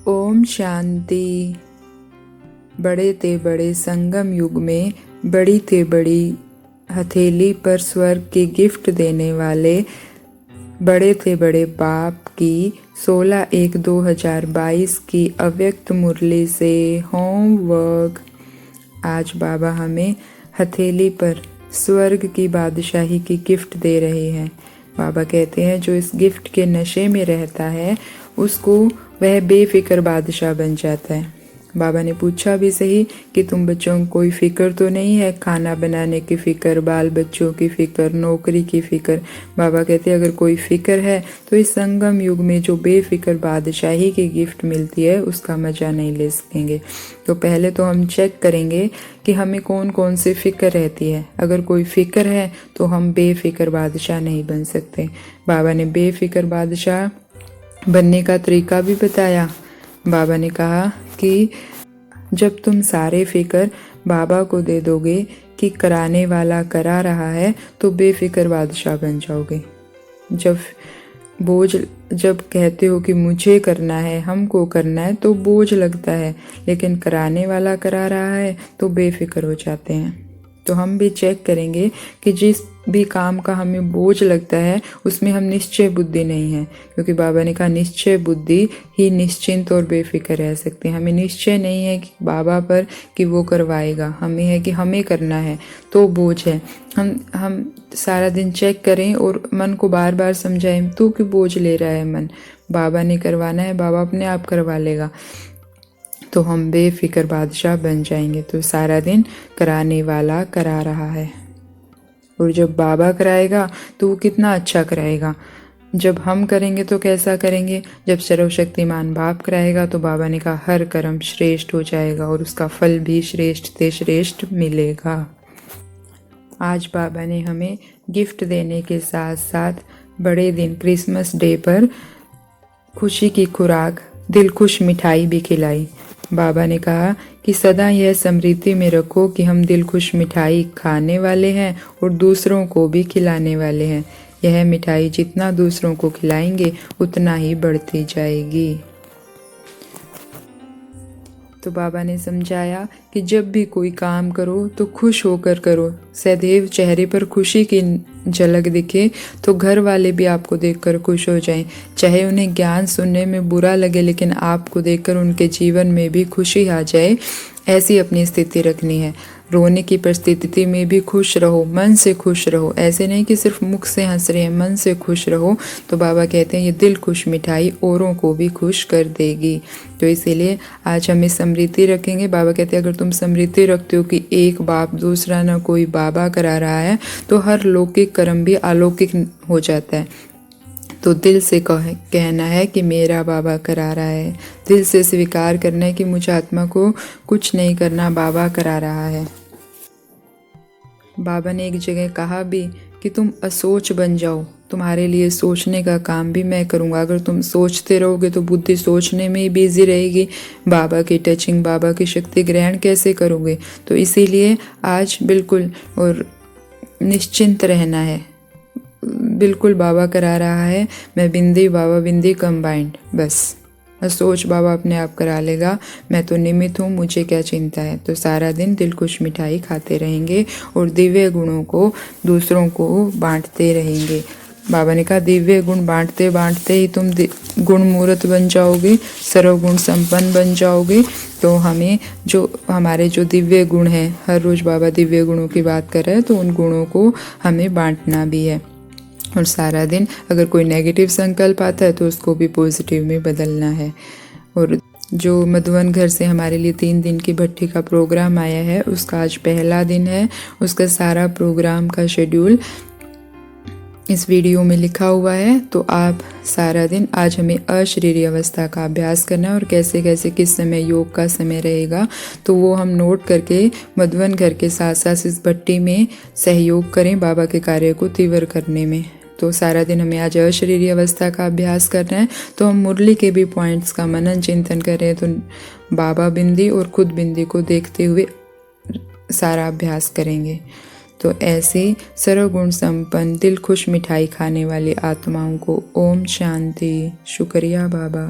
ओम शांति। बड़े ते बड़े संगम युग में बड़ी ते बड़ी हथेली पर स्वर्ग की गिफ्ट देने वाले बड़े ते बड़े बाप की 16/1/2022 की अव्यक्त मुरली से होमवर्क। आज बाबा हमें हथेली पर स्वर्ग की बादशाही की गिफ्ट दे रहे हैं। बाबा कहते हैं जो इस गिफ्ट के नशे में रहता है उसको वह बेफिक्र बादशाह बन जाता है। बाबा ने पूछा भी सही कि तुम बच्चों को कोई फिक्र तो नहीं है, खाना बनाने की फिक्र, बाल बच्चों की फिक्र, नौकरी की फिक्र। बाबा कहते हैं अगर कोई फिक्र है तो इस संगम युग में जो बेफिक्र बादशाही की गिफ्ट मिलती है उसका मजा नहीं ले सकेंगे। तो पहले तो हम चेक करेंगे कि हमें कौन कौन सी फिक्र रहती है। अगर कोई फिक्र है तो हम बेफिक्र बादशाह नहीं बन सकते। बाबा ने बेफिक्र बादशाह बनने का तरीका भी बताया। बाबा ने कहा कि जब तुम सारे फिक्र बाबा को दे दोगे कि कराने वाला करा रहा है तो बेफिक्र बादशाह बन जाओगे। जब कहते हो कि मुझे करना है, हमको करना है, तो बोझ लगता है, लेकिन कराने वाला करा रहा है तो बेफिक्र हो जाते हैं। तो हम भी चेक करेंगे कि जिस भी काम का हमें बोझ लगता है उसमें हम निश्चय बुद्धि नहीं है, क्योंकि बाबा ने कहा निश्चय बुद्धि ही निश्चिंत और बेफिक्र रह सकते हैं। हमें निश्चय नहीं है कि बाबा पर कि वो करवाएगा, हमें है कि हमें करना है तो बोझ है। हम सारा दिन चेक करें और मन को बार बार समझाएं तू क्यों बोझ ले रहा है मन, बाबा ने करवाना है, बाबा अपने आप करवा लेगा, तो हम बेफिक्र बादशाह बन जाएंगे। तो सारा दिन कराने वाला करा रहा है, और जब बाबा कराएगा तो वो कितना अच्छा कराएगा। जब हम करेंगे तो कैसा करेंगे, जब सर्वशक्तिमान बाप कराएगा तो बाबा ने कहा हर कर्म श्रेष्ठ हो जाएगा और उसका फल भी श्रेष्ठ से श्रेष्ठ मिलेगा। आज बाबा ने हमें गिफ्ट देने के साथ साथ बड़े दिन क्रिसमस डे पर खुशी की खुराक दिल खुश मिठाई भी खिलाई। बाबा ने कहा कि सदा यह स्मृति में रखो कि हम दिल खुश मिठाई खाने वाले हैं और दूसरों को भी खिलाने वाले हैं। यह मिठाई जितना दूसरों को खिलाएंगे उतना ही बढ़ती जाएगी। तो बाबा ने समझाया कि जब भी कोई काम करो तो खुश होकर करो। सदैव चेहरे पर खुशी की झलक दिखे तो घर वाले भी आपको देखकर खुश हो जाएं। चाहे उन्हें ज्ञान सुनने में बुरा लगे लेकिन आपको देखकर उनके जीवन में भी खुशी आ जाए, ऐसी अपनी स्थिति रखनी है। रोने की परिस्थिति में भी खुश रहो, मन से खुश रहो। ऐसे नहीं कि सिर्फ मुख से हंस रहे हैं, मन से खुश रहो। तो बाबा कहते हैं ये दिल खुश मिठाई औरों को भी खुश कर देगी। तो इसीलिए आज हम स्मृति रखेंगे। बाबा कहते हैं अगर तुम स्मृति रखते हो कि एक बाप दूसरा ना कोई बाबा करा रहा है तो हर लौकिक कर्म भी अलौकिक हो जाता है। तो दिल से कहना है कि मेरा बाबा करा रहा है। दिल से स्वीकार करना है कि मुझे आत्मा को कुछ नहीं करना, बाबा करा रहा है। बाबा ने एक जगह कहा भी कि तुम असोच बन जाओ, तुम्हारे लिए सोचने का काम भी मैं करूँगा। अगर तुम सोचते रहोगे तो बुद्धि सोचने में ही बिजी रहेगी, बाबा की टचिंग, बाबा की शक्ति ग्रहण कैसे करोगे। तो इसीलिए आज बिल्कुल और निश्चिंत रहना है। बिल्कुल बाबा करा रहा है, मैं बिंदी बाबा बिंदी कंबाइंड, बस सोच बाबा अपने आप करा लेगा, मैं तो निमित्त हूँ, मुझे क्या चिंता है। तो सारा दिन दिल खुश मिठाई खाते रहेंगे और दिव्य गुणों को दूसरों को बांटते रहेंगे। बाबा ने कहा दिव्य गुण बांटते बांटते ही तुम गुण मूर्त बन जाओगे, सर्वगुण संपन्न बन जाओगे। तो हमें जो हमारे जो दिव्य गुण हैं, हर रोज़ बाबा दिव्य गुणों की बात कर रहे हैं, तो उन गुणों को हमें बांटना भी है। और सारा दिन अगर कोई नेगेटिव संकल्प आता है तो उसको भी पॉजिटिव में बदलना है। और जो मधुवन घर से हमारे लिए 3 दिन की भट्टी का प्रोग्राम आया है उसका आज पहला दिन है। उसका सारा प्रोग्राम का शेड्यूल इस वीडियो में लिखा हुआ है। तो आप सारा दिन आज हमें अशरीरी अवस्था का अभ्यास करना है और कैसे कैसे किस समय योग का समय रहेगा तो वो हम नोट करके मधुवन घर के साथ साथ इस भट्टी में सहयोग करें बाबा के कार्य को तीव्र करने में। तो सारा दिन हमें आज अशरीरी अवस्था का अभ्यास करना है। तो हम मुरली के भी पॉइंट्स का मनन चिंतन कर रहे हैं, तो बाबा बिंदी और खुद बिंदी को देखते हुए सारा अभ्यास करेंगे। तो ऐसे सर्वगुण संपन्न दिल खुश मिठाई खाने वाली आत्माओं को ओम शांति। शुक्रिया बाबा।